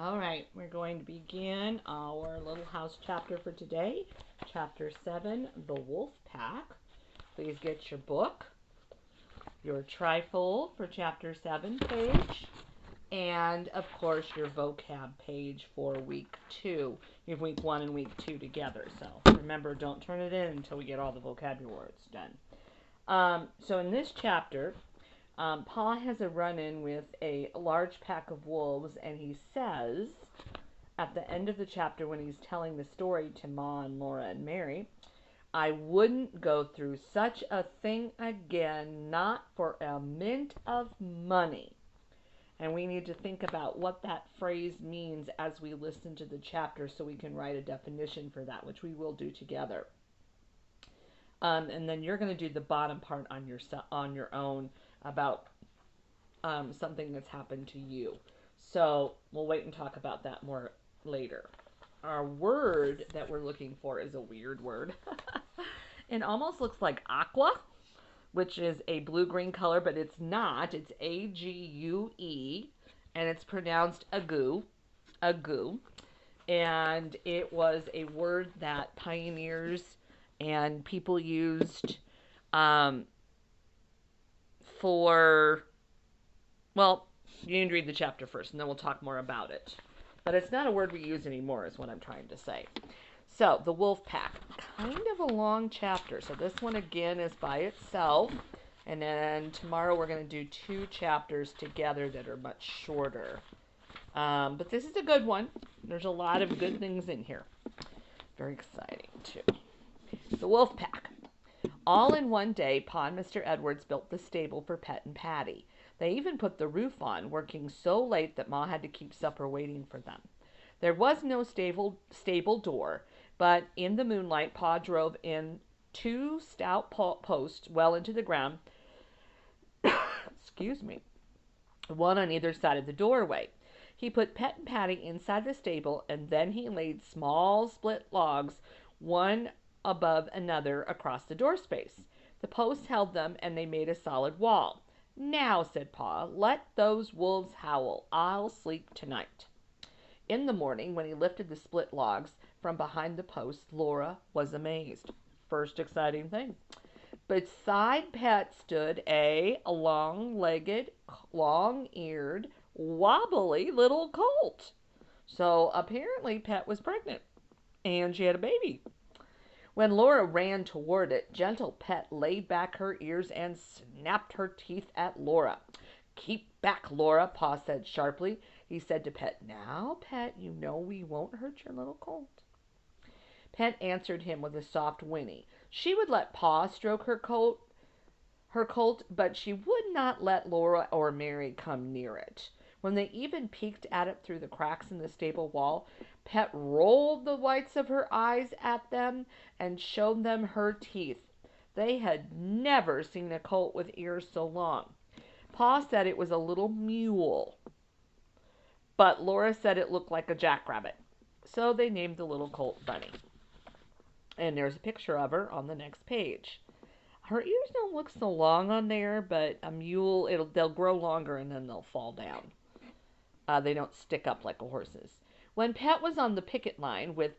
All right, we're going to begin our little house chapter for today. Chapter 7, The Wolf Pack. Please get your book, your trifold for Chapter 7 page, and of course your vocab page for week 2. You have week 1 and week 2 together, so remember, don't turn it in until we get all the vocabulary words done. So in this chapter, Pa has a run-in with a large pack of wolves, and he says, at the end of the chapter when he's telling the story to Ma and Laura and Mary, I wouldn't go through such a thing again, not for a mint of money. And we need to think about what that phrase means as we listen to the chapter so we can write a definition for that, which we will do together. And then you're going to do the bottom part on your own about something that's happened to you. So we'll wait and talk about that more later. Our word that we're looking for is a weird word. It almost looks like aqua, which is a blue-green color, but it's not. It's A-G-U-E, and it's pronounced agoo, agoo. And it was a word that pioneers and people used for, well, you need to read the chapter first, and then we'll talk more about it. But it's not a word we use anymore, is what I'm trying to say. So, the wolf pack. Kind of a long chapter. So this one, again, is by itself. And then tomorrow we're going to do 2 chapters together that are much shorter. But this is a good one. There's a lot of good things in here. Very exciting, too. The wolf pack. All in one day, Pa and Mr. Edwards built the stable for Pet and Patty. They even put the roof on, working so late that Ma had to keep supper waiting for them. There was no stable door, but in the moonlight, Pa drove in 2 stout posts well into the ground, excuse me, one on either side of the doorway. He put Pet and Patty inside the stable, and then he laid small split logs, one above another, across the door space. The posts held them, and they made a solid wall. Now, said Pa, let those wolves howl. I'll sleep tonight. In the morning, when he lifted the split logs from behind the posts, Laura was amazed. First exciting thing. Beside Pet stood a long-legged, long-eared, wobbly little colt. So apparently Pet was pregnant, and she had a baby. When Laura ran toward it, gentle Pet laid back her ears and snapped her teeth at Laura. Keep back, Laura, Pa said sharply. He said to Pet, Now, Pet, you know we won't hurt your little colt. Pet answered him with a soft whinny. She would let Pa stroke her colt, but she would not let Laura or Mary come near it. When they even peeked at it through the cracks in the stable wall, Pet rolled the whites of her eyes at them and showed them her teeth. They had never seen a colt with ears so long. Pa said it was a little mule, but Laura said it looked like a jackrabbit. So they named the little colt Bunny. And there's a picture of her on the next page. Her ears don't look so long on there, but a mule, they'll grow longer and then they'll fall down. They don't stick up like a horse's. When Pet was on the picket line with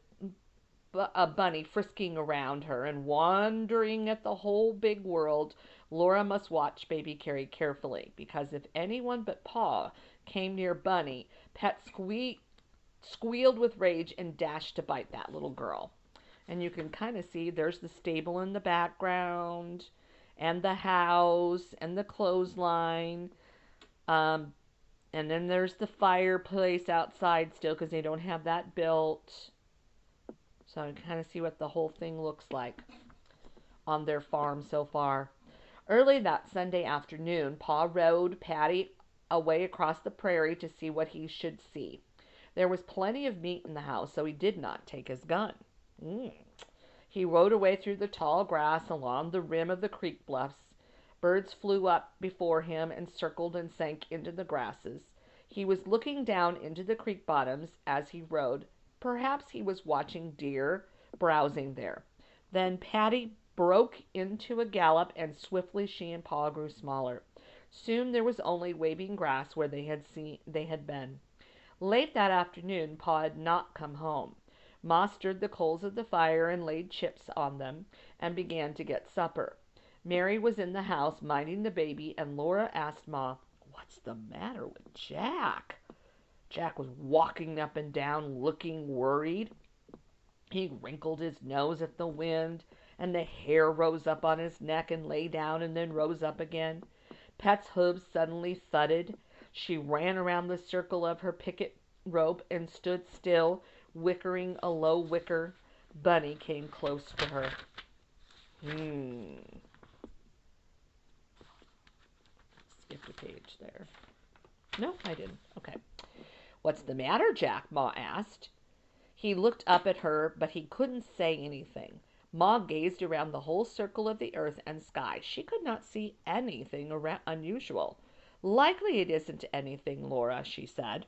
a bunny frisking around her and wondering at the whole big world, Laura must watch baby Carrie carefully, because if anyone but Pa came near Bunny, Pet squealed with rage and dashed to bite that little girl. And you can kind of see there's the stable in the background, and the house, and the clothesline. And then there's the fireplace outside still, because they don't have that built. So I can kind of see what the whole thing looks like on their farm so far. Early that Sunday afternoon, Pa rode Patty away across the prairie to see what he should see. There was plenty of meat in the house, so he did not take his gun. He rode away through the tall grass along the rim of the creek bluffs. Birds flew up before him and circled and sank into the grasses. He was looking down into the creek bottoms as he rode. Perhaps he was watching deer browsing there. Then Patty broke into a gallop, and swiftly she and Pa grew smaller. Soon there was only waving grass where they had been. Late that afternoon, Pa had not come home. Ma stirred the coals of the fire and laid chips on them and began to get supper. Mary was in the house minding the baby, and Laura asked Ma, "What's the matter with Jack?" Jack was walking up and down looking worried. He wrinkled his nose at the wind, and the hair rose up on his neck and lay down and then rose up again. Pet's hooves suddenly thudded. She ran around the circle of her picket rope and stood still, wickering a low wicker. Bunny came close to her. Skipped a page there. No, I didn't. Okay. "What's the matter, Jack?" Ma asked. He looked up at her, but he couldn't say anything. Ma gazed around the whole circle of the earth and sky. She could not see anything unusual. "Likely it isn't anything, Laura," she said.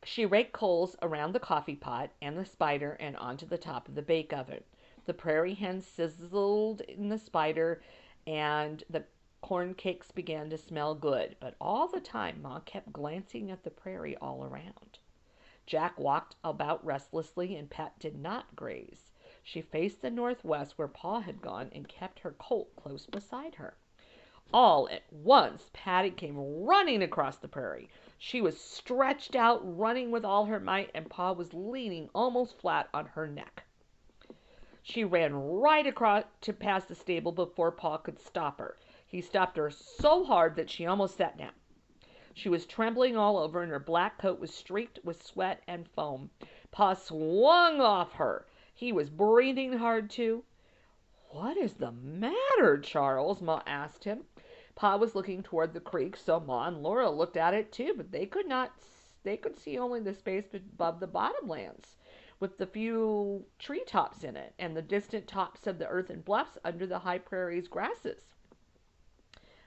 She raked coals around the coffee pot and the spider and onto the top of the bake oven. The prairie hen sizzled in the spider, and the corn cakes began to smell good, but all the time Ma kept glancing at the prairie all around. Jack walked about restlessly, and Pet did not graze. She faced the northwest where Pa had gone and kept her colt close beside her. All at once, Patty came running across the prairie. She was stretched out, running with all her might, and Pa was leaning almost flat on her neck. She ran right across to past the stable before Pa could stop her. He stopped her so hard that she almost sat down. She was trembling all over, and her black coat was streaked with sweat and foam. Pa swung off her. He was breathing hard, too. "What is the matter, Charles?" Ma asked him. Pa was looking toward the creek, so Ma and Laura looked at it, too, but they could see only the space above the bottomlands, with the few treetops in it, and the distant tops of the earthen bluffs under the high prairie's grasses.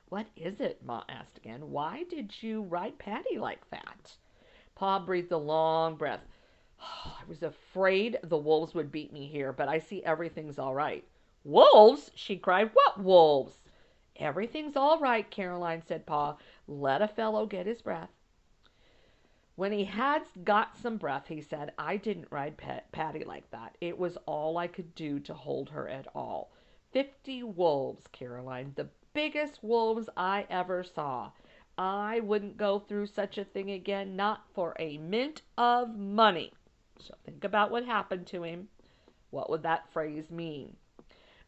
"What is it?" Ma asked again. "Why did you ride Patty like that?" Pa breathed a long breath. "I was afraid the wolves would beat me here, but I see everything's all right." "Wolves?" she cried. "What wolves?" "Everything's all right, Caroline," said Pa. "Let a fellow get his breath." When he had got some breath, he said, "I didn't ride Patty like that. It was all I could do to hold her at all. 50 wolves, Caroline, the biggest wolves I ever saw. I wouldn't go through such a thing again, not for a mint of money." So think about what happened to him. What would that phrase mean?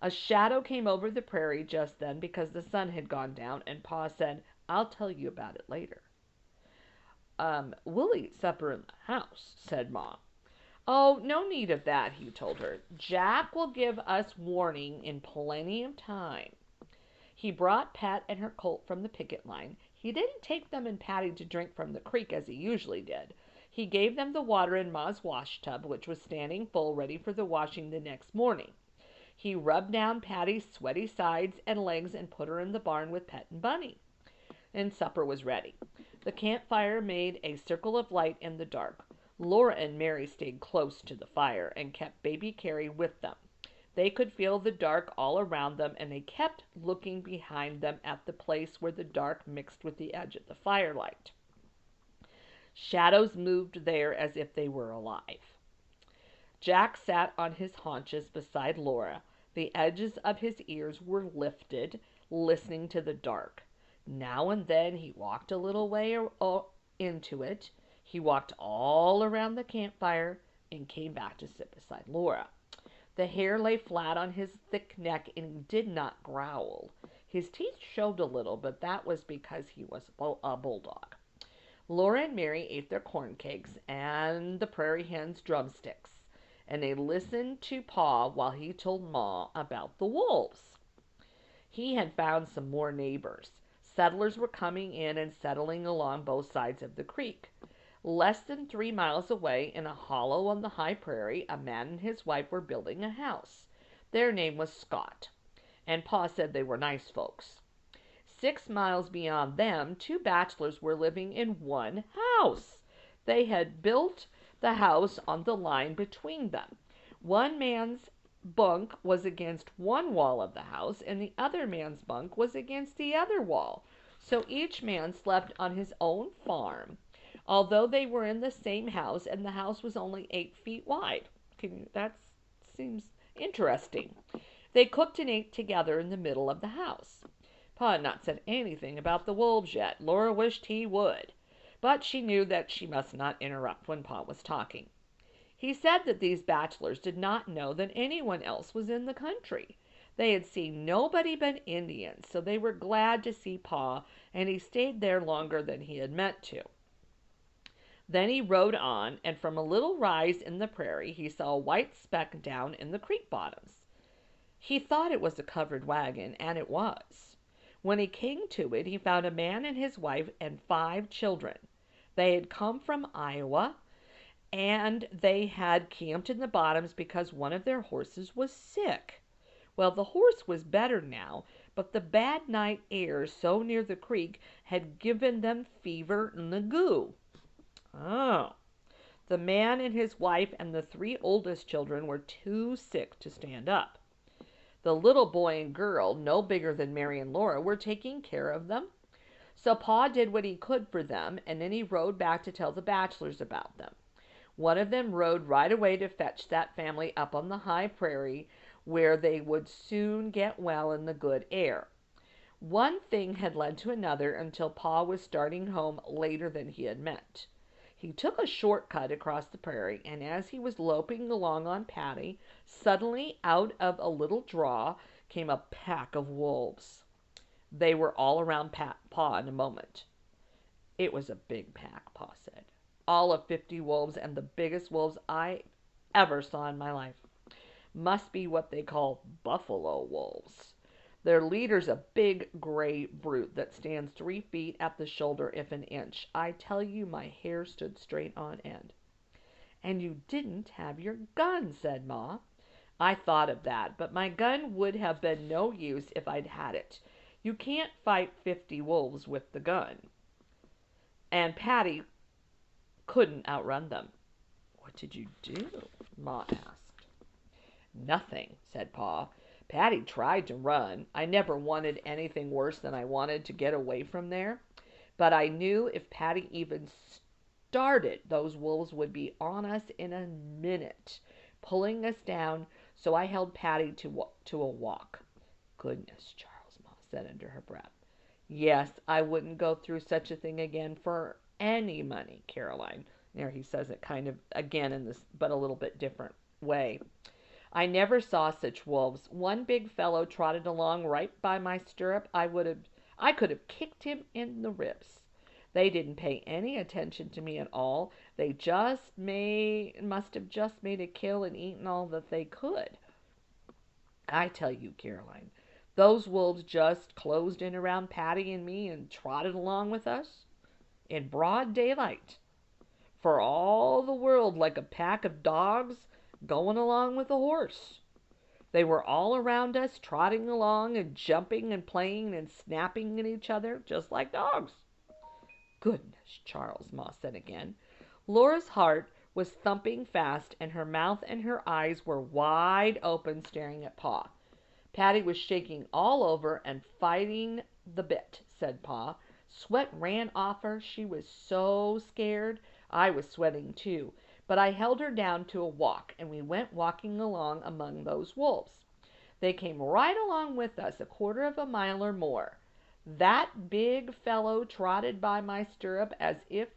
A shadow came over the prairie just then because the sun had gone down, and Pa said, "I'll tell you about it later." "We'll eat supper in the house," said Ma. "Oh, no need of that," he told her. "Jack will give us warning in plenty of time." He brought Pat and her colt from the picket line. He didn't take them and Patty to drink from the creek as he usually did. He gave them the water in Ma's wash tub, which was standing full, ready for the washing the next morning. He rubbed down Patty's sweaty sides and legs and put her in the barn with Pet and Bunny. And supper was ready. The campfire made a circle of light in the dark. Laura and Mary stayed close to the fire and kept baby Carrie with them. They could feel the dark all around them, and they kept looking behind them at the place where the dark mixed with the edge of the firelight. Shadows moved there as if they were alive. Jack sat on his haunches beside Laura. The edges of his ears were lifted, listening to the dark. Now and then he walked a little way into it. He walked all around the campfire and came back to sit beside Laura. The hair lay flat on his thick neck, and he did not growl. His teeth showed a little, but that was because he was a bulldog. Laura and Mary ate their corn cakes and the prairie hen's drumsticks, and they listened to Pa while he told Ma about the wolves. He had found some more neighbors. Settlers were coming in and settling along both sides of the creek. Less than 3 miles away, in a hollow on the high prairie, a man and his wife were building a house. Their name was Scott, and Pa said they were nice folks. 6 miles beyond them, 2 bachelors were living in one house. They had built the house on the line between them. One man's bunk was against one wall of the house, and the other man's bunk was against the other wall. So each man slept on his own farm, although they were in the same house and the house was only 8 feet wide. That seems interesting. They cooked and ate together in the middle of the house. Pa had not said anything about the wolves yet. Laura wished he would, but she knew that she must not interrupt when Pa was talking. He said that these bachelors did not know that anyone else was in the country. They had seen nobody but Indians, so they were glad to see Pa, and he stayed there longer than he had meant to. Then he rode on, and from a little rise in the prairie he saw a white speck down in the creek bottoms. He thought it was a covered wagon, and it was. When he came to it, he found a man and his wife and 5 children. They had come from Iowa, and they had camped in the bottoms because one of their horses was sick. Well, the horse was better now, but the bad night air so near the creek had given them fever and the goo. Oh. The man and his wife and the 3 oldest children were too sick to stand up. The little boy and girl, no bigger than Mary and Laura, were taking care of them. So Pa did what he could for them, and then he rode back to tell the bachelors about them. One of them rode right away to fetch that family up on the high prairie, where they would soon get well in the good air. One thing had led to another until Pa was starting home later than he had meant. He took a short cut across the prairie, and as he was loping along on Patty, suddenly out of a little draw came a pack of wolves. They were all around Pa in a moment. It was a big pack, Pa said. All of 50 wolves, and the biggest wolves I ever saw in my life. Must be what they call buffalo wolves. Their leader's a big gray brute that stands 3 feet at the shoulder if an inch. I tell you, my hair stood straight on end. And you didn't have your gun, said Ma. I thought of that, but my gun would have been no use if I'd had it. You can't fight 50 wolves with the gun. And Patty couldn't outrun them. What did you do? Ma asked. Nothing, said Pa. Patty tried to run. I never wanted anything worse than I wanted to get away from there. But I knew if Patty even started, those wolves would be on us in a minute, pulling us down, so I held Patty to a walk. Goodness, Charles, Ma said under her breath. Yes, I wouldn't go through such a thing again for any money, Caroline. There he says it kind of again in this, but a little bit different way. I never saw such wolves. One big fellow trotted along right by my stirrup. I could have kicked him in the ribs. They didn't pay any attention to me at all. They must have just made a kill and eaten all that they could. I tell you, Caroline, those wolves just closed in around Patty and me and trotted along with us in broad daylight, for all the world like a pack of dogs going along with a horse. They were all around us, trotting along and jumping and playing and snapping at each other, just like dogs. Goodness, Charles, Ma said again. Laura's heart was thumping fast, and her mouth and her eyes were wide open, staring at Pa. Patty was shaking all over and fighting the bit, said Pa. Sweat ran off her. She was so scared. I was sweating too. But I held her down to a walk, and we went walking along among those wolves. They came right along with us, 1/4 of a mile or more. That big fellow trotted by my stirrup as if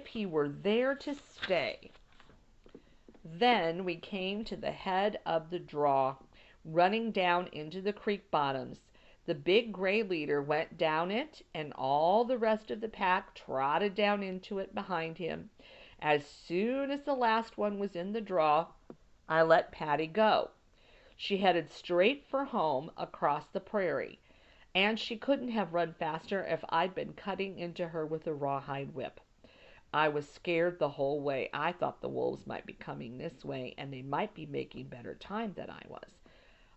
he were there to stay. Then we came to the head of the draw, running down into the creek bottoms. The big gray leader went down it, and all the rest of the pack trotted down into it behind him. As soon as the last one was in the draw, I let Patty go. She headed straight for home across the prairie, and she couldn't have run faster if I'd been cutting into her with a rawhide whip. I was scared the whole way. I thought the wolves might be coming this way, and they might be making better time than I was.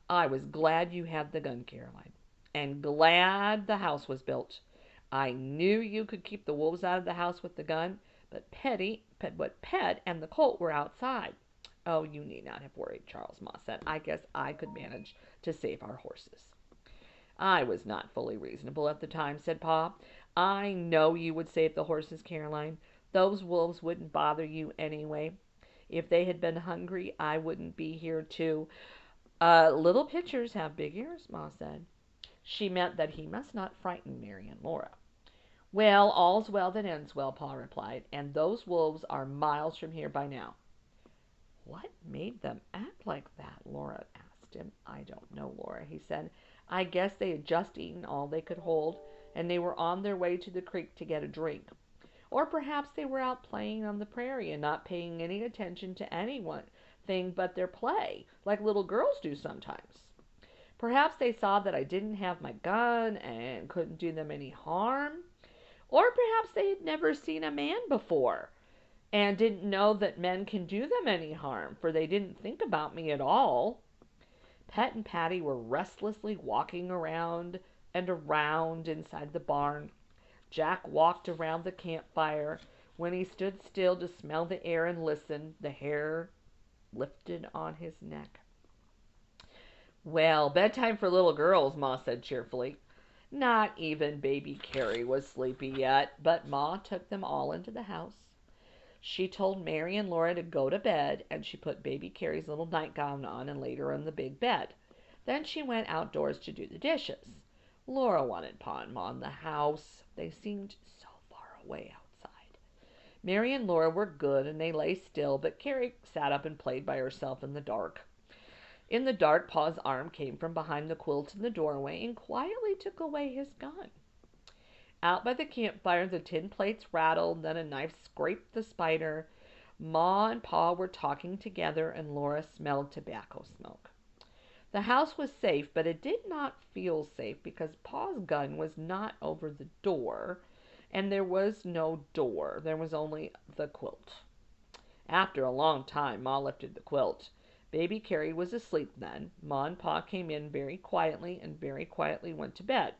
I was glad you had the gun, Caroline, and glad the house was built. I knew you could keep the wolves out of the house with the gun, but Pet and the colt were outside. Oh, you need not have worried, Charles, Ma said. I guess I could manage to save our horses. I was not fully reasonable at the time, said Pa. I know you would save the horses, Caroline. Those wolves wouldn't bother you anyway. If they had been hungry, I wouldn't be here too. Little pitchers have big ears, Ma said. She meant that he must not frighten Mary and Laura. Well, all's well that ends well, Pa replied, and those wolves are miles from here by now. What made them act like that? Laura asked him. I don't know, Laura, he said. I guess they had just eaten all they could hold, and they were on their way to the creek to get a drink. Or perhaps they were out playing on the prairie and not paying any attention to anything but their play, like little girls do sometimes. Perhaps they saw that I didn't have my gun and couldn't do them any harm. Or perhaps they had never seen a man before and didn't know that men can do them any harm, for they didn't think about me at all. Pet and Patty were restlessly walking around and around inside the barn. Jack walked around the campfire. When he stood still to smell the air and listen, the hair lifted on his neck. Well, bedtime for little girls, Ma said cheerfully. Not even baby Carrie was sleepy yet, but Ma took them all into the house. She told Mary and Laura to go to bed, and she put baby Carrie's little nightgown on and laid her in the big bed. Then she went outdoors to do the dishes. Laura wanted Pa and Ma in the house. They seemed so far away outside. Mary and Laura were good, and they lay still, but Carrie sat up and played by herself in the dark. In the dark, Pa's arm came from behind the quilt in the doorway and quietly took away his gun. Out by the campfire, the tin plates rattled, then a knife scraped the spider. Ma and Pa were talking together, and Laura smelled tobacco smoke. The house was safe, but it did not feel safe because Pa's gun was not over the door, and there was no door. There was only the quilt. After a long time, Ma lifted the quilt. Baby Carrie was asleep then. Ma and Pa came in very quietly and very quietly went to bed.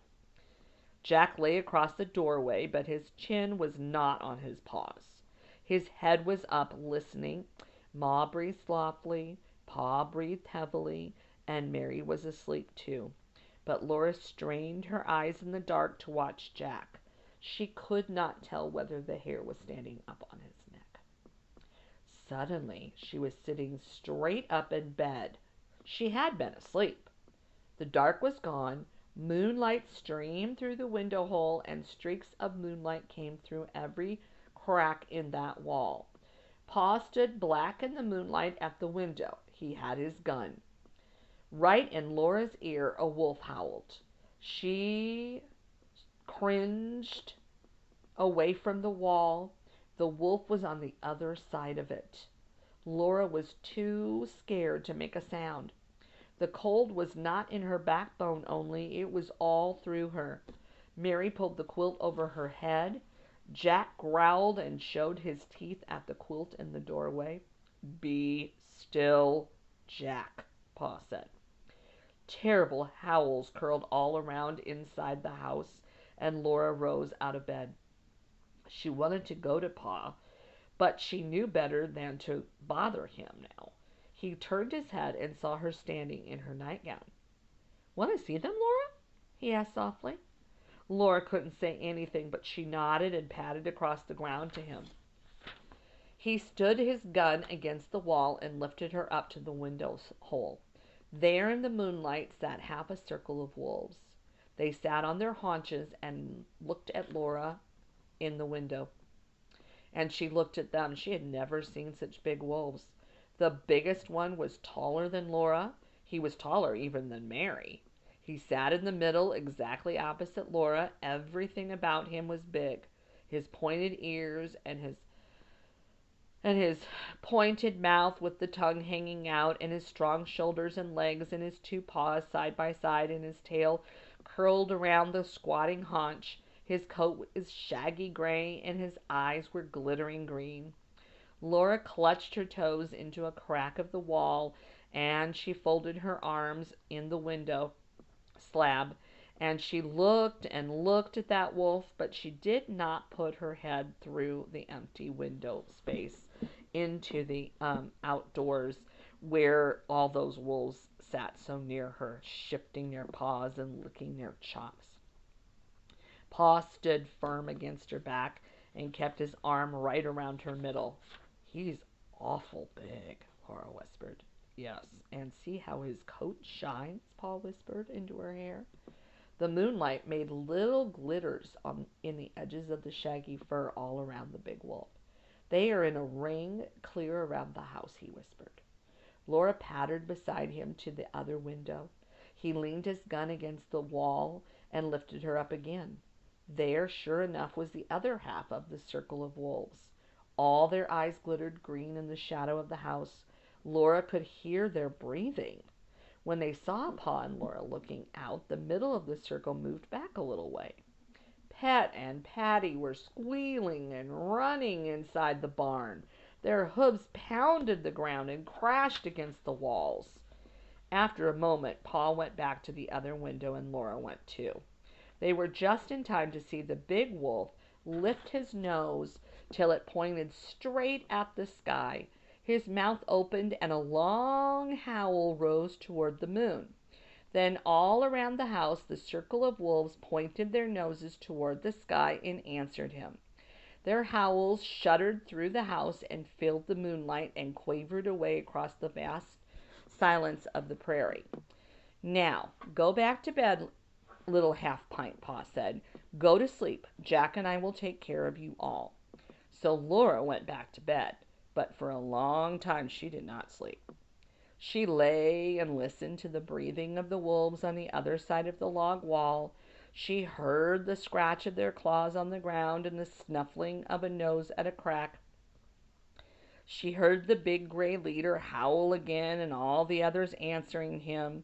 Jack lay across the doorway, but his chin was not on his paws. His head was up, listening. Ma breathed softly, Pa breathed heavily, and Mary was asleep too. But Laura strained her eyes in the dark to watch Jack. She could not tell whether the hair was standing up on his neck. Suddenly, she was sitting straight up in bed. She had been asleep. The dark was gone. Moonlight streamed through the window hole, and streaks of moonlight came through every crack in that wall. Pa stood black in the moonlight at the window. He had his gun. Right in Laura's ear, a wolf howled. She cringed away from the wall. The wolf was on the other side of it. Laura was too scared to make a sound. The cold was not in her backbone only, it was all through her. Mary pulled the quilt over her head. Jack growled and showed his teeth at the quilt in the doorway. Be still, Jack, Pa said. Terrible howls curled all around inside the house, and Laura rose out of bed. She wanted to go to Pa, but she knew better than to bother him now. He turned his head and saw her standing in her nightgown. Want to see them, Laura? He asked softly. Laura couldn't say anything, but she nodded and padded across the ground to him. He stood his gun against the wall and lifted her up to the window hole. There in the moonlight sat half a circle of wolves. They sat on their haunches and looked at Laura in the window. And she looked at them. She had never seen such big wolves. The biggest one was taller than Laura. He was taller even than Mary. He sat in the middle, exactly opposite Laura. Everything about him was big. His pointed ears and his pointed mouth with the tongue hanging out, and his strong shoulders and legs, and his two paws side by side, and his tail curled around the squatting haunch. His coat was shaggy gray, and his eyes were glittering green. Laura clutched her toes into a crack of the wall, and she folded her arms in the window slab, and she looked and looked at that wolf, but she did not put her head through the empty window space into the outdoors where all those wolves sat so near her, shifting their paws and licking their chops. Pa stood firm against her back and kept his arm right around her middle. He's awful big, Laura whispered. Yes, and see how his coat shines, Pa whispered into her hair. The moonlight made little glitters in the edges of the shaggy fur all around the big wolf. They are in a ring clear around the house, he whispered. Laura pattered beside him to the other window. He leaned his gun against the wall and lifted her up again. There, sure enough, was the other half of the circle of wolves. All their eyes glittered green in the shadow of the house. Laura could hear their breathing. When they saw Pa and Laura looking out, the middle of the circle moved back a little way. Pet and Patty were squealing and running inside the barn. Their hooves pounded the ground and crashed against the walls. After a moment, Pa went back to the other window and Laura went too. They were just in time to see the big wolf lift his nose till it pointed straight at the sky. His mouth opened and a long howl rose toward the moon. Then all around the house the circle of wolves pointed their noses toward the sky and answered him. Their howls shuddered through the house and filled the moonlight and quavered away across the vast silence of the prairie. Now, go back to bed, little half-pint, Pa said. Go to sleep. Jack and I will take care of you all. So Laura went back to bed, but for a long time she did not sleep. She lay and listened to the breathing of the wolves on the other side of the log wall. She heard the scratch of their claws on the ground and the snuffling of a nose at a crack. She heard the big gray leader howl again and all the others answering him.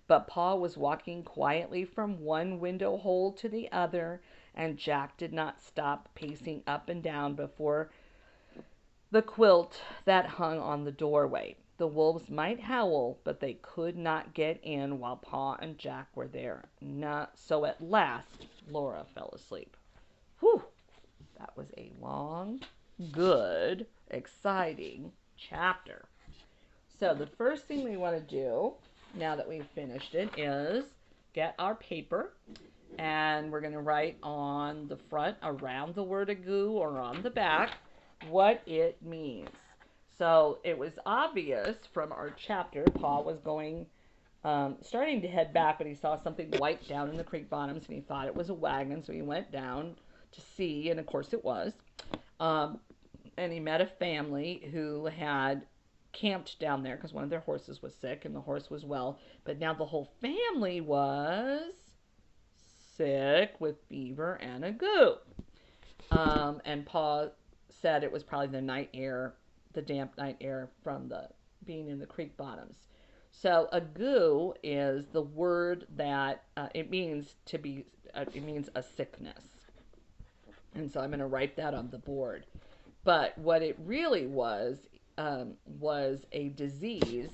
But Pa was walking quietly from one window hole to the other, and Jack did not stop pacing up and down before the quilt that hung on the doorway. The wolves might howl, but they could not get in while Pa and Jack were there. So at last, Laura fell asleep. Whew! That was a long, good, exciting chapter. So the first thing we want to do, now that we've finished it, is get our paper, and we're going to write on the front, around the word agoo, or on the back, what it means. So it was obvious from our chapter, Pa was starting to head back, but he saw something white down in the creek bottoms, and he thought it was a wagon, so he went down to see, and of course it was. And he met a family who had camped down there because one of their horses was sick, and the horse was well, but now the whole family was sick with fever and agoo. And Pa said it was probably the night air, the damp night air from the being in the creek bottoms. So agoo is the word that it means a sickness. And so I'm going to write that on the board. But what it really was a disease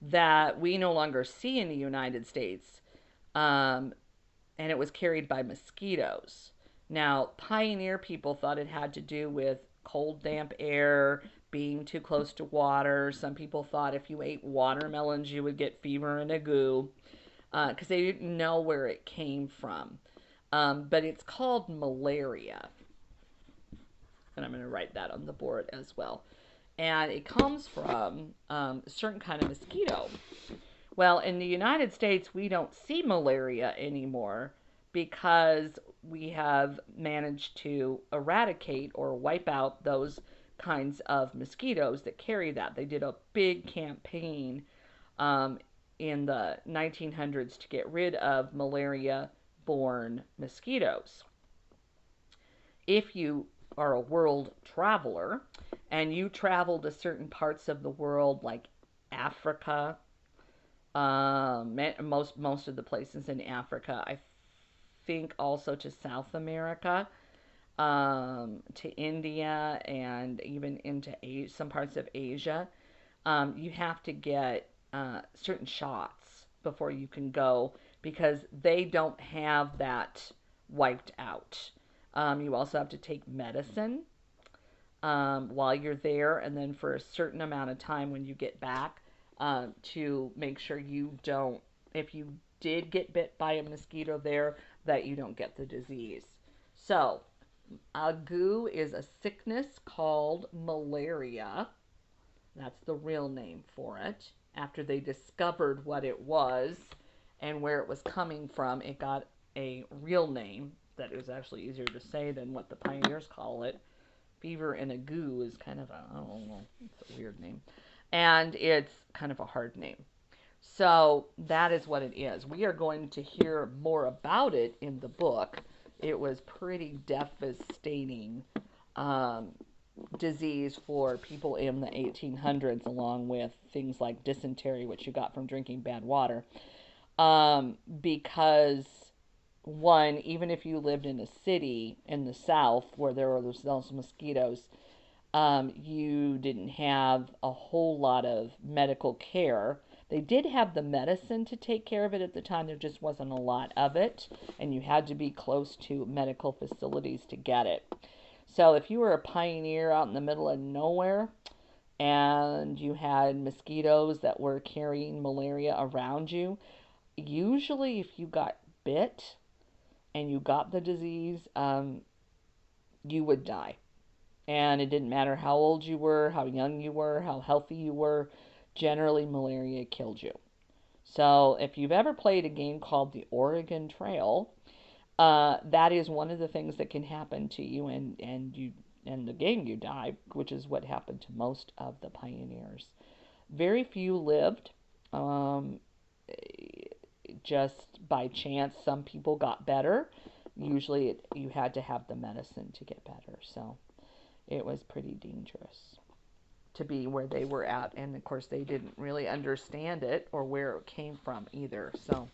that we no longer see in the United States, and it was carried by mosquitoes. Now, pioneer people thought it had to do with cold, damp air, being too close to water. Some people thought if you ate watermelons, you would get fever and ague, because they didn't know where it came from. But it's called malaria. And I'm going to write that on the board as well. And it comes from a certain kind of mosquito. Well, in the United States, we don't see malaria anymore because we have managed to eradicate or wipe out those kinds of mosquitoes that carry that. They did a big campaign in the 1900s to get rid of malaria-borne mosquitoes. If you are a world traveler and you travel to certain parts of the world like Africa, most of the places in Africa, I think also to South America, to India, and even into some parts of Asia, you have to get certain shots before you can go because they don't have that wiped out. You also have to take medicine while you're there, and then for a certain amount of time when you get back, to make sure you don't, if you did get bit by a mosquito there, that you don't get the disease. So, ague is a sickness called malaria. That's the real name for it. After they discovered what it was and where it was coming from, it got a real name that is actually easier to say than what the pioneers call it. Fever and ague is kind of a, I don't know, it's a weird name. And it's kind of a hard name. So that is what it is. We are going to hear more about it in the book. It was pretty devastating disease for people in the 1800s, along with things like dysentery, which you got from drinking bad water. Because one, even if you lived in a city in the South where there were those mosquitoes, you didn't have a whole lot of medical care. They did have the medicine to take care of it at the time. There just wasn't a lot of it, and you had to be close to medical facilities to get it. So if you were a pioneer out in the middle of nowhere and you had mosquitoes that were carrying malaria around you, usually if you got bit and you got the disease, you would die. And it didn't matter how old you were, how young you were, how healthy you were. Generally, malaria killed you. So if you've ever played a game called the Oregon Trail, that is one of the things that can happen to you, and you in the game you die, which is what happened to most of the pioneers. Very few lived. Just by chance, some people got better. Usually, you had to have the medicine to get better. So it was pretty dangerous to be where they were at, and of course, they didn't really understand it or where it came from either. So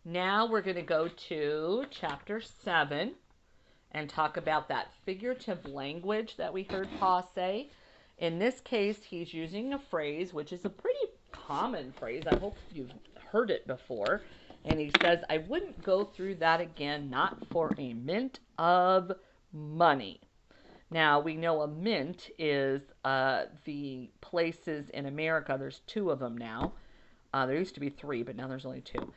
now we're going to go to chapter 7 and talk about that figurative language that we heard Pa say. In this case, he's using a phrase which is a pretty common phrase. I hope you've heard it before. And he says, I wouldn't go through that again, not for a mint of money. Now, we know a mint is the places in America, there's 2 of them now. There used to be 3, but now there's only 2.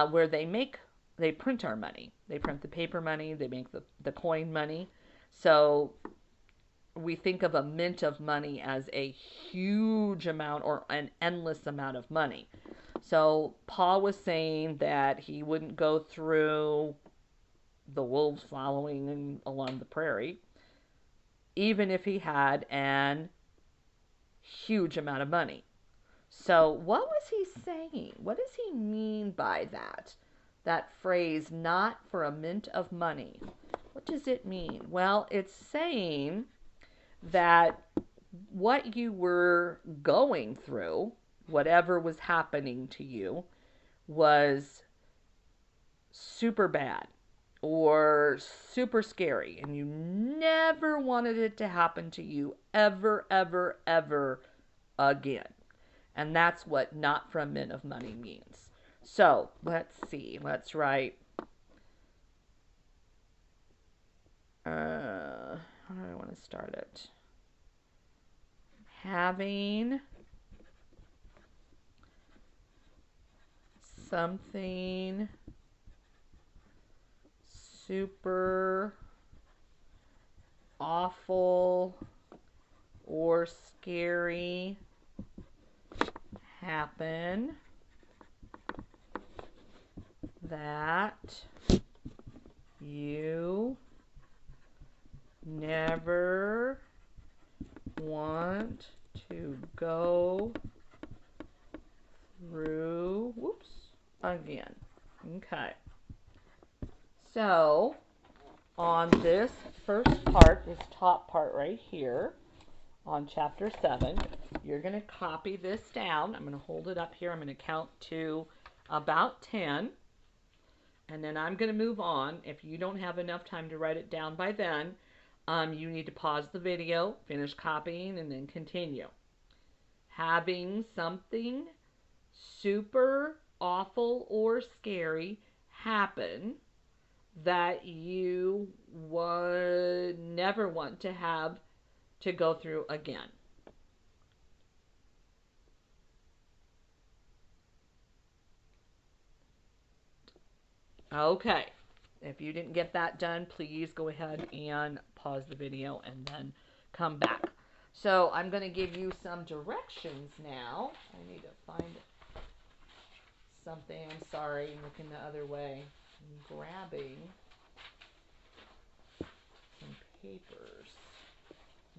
Where they print our money. They print the paper money, they make the coin money. So we think of a mint of money as a huge amount or an endless amount of money. So Paul was saying that he wouldn't go through the wolves following along the prairie, even if he had an huge amount of money. So what was he saying? What does he mean by that? That phrase, not for a mint of money. What does it mean? Well, it's saying that what you were going through, whatever was happening to you, was super bad or super scary, and you never wanted it to happen to you ever, ever, ever again. And that's what not for a mint of money means. So let's see. Let's write. How do I want to start it? Having something super awful or scary happen that you never want to go through, again. Okay. So, on this first part, this top part right here, on chapter 7, you're going to copy this down. I'm going to hold it up here. I'm going to count to about 10. And then I'm going to move on. If you don't have enough time to write it down by then, you need to pause the video, finish copying, and then continue. Having something super awful or scary happen that you would never want to have to go through again. Okay. If you didn't get that done, please go ahead and pause the video and then come back. So I'm going to give you some directions now. I need to find something. I'm sorry, I'm looking the other way. I'm grabbing some papers.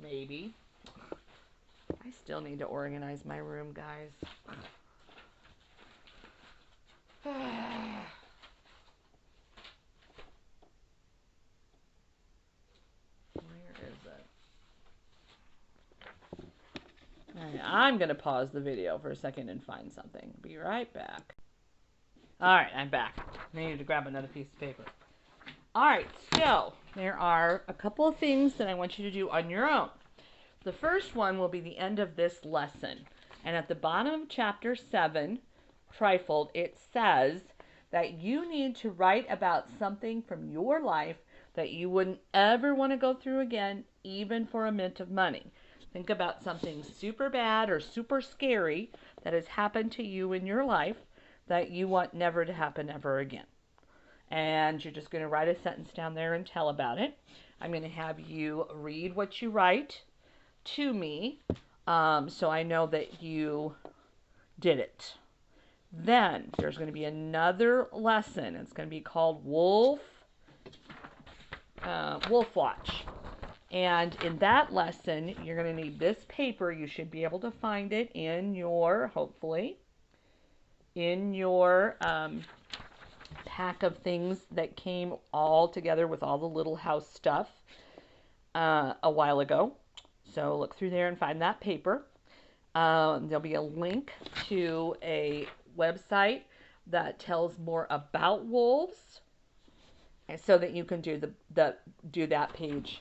Maybe. I still need to organize my room, guys. Where is it? All right, I'm going to pause the video for a second and find something. Be right back. All right, I'm back. I need to grab another piece of paper. All right, so there are a couple of things that I want you to do on your own. The first one will be the end of this lesson. And at the bottom of chapter 7, trifold, it says that you need to write about something from your life that you wouldn't ever want to go through again, even for a mint of money. Think about something super bad or super scary that has happened to you in your life that you want never to happen ever again. And you're just going to write a sentence down there and tell about it. I'm going to have you read what you write to me, so I know that you did it. Then there's going to be another lesson. It's going to be called Wolf Watch. And in that lesson, you're going to need this paper. You should be able to find it in your, hopefully, in your pack of things that came all together with all the little house stuff a while ago. So look through there and find that paper. There'll be a link to a website that tells more about wolves, and so that you can do do that page.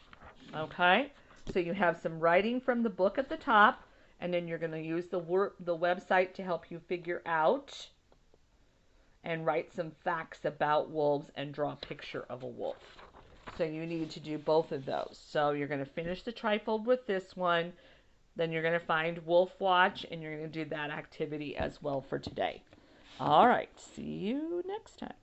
Okay, so you have some writing from the book at the top, and then you're going to use the website to help you figure out and write some facts about wolves and draw a picture of a wolf. So you need to do both of those. So you're going to finish the trifold with this one. Then you're going to find Wolf Watch, and you're going to do that activity as well for today. All right. See you next time.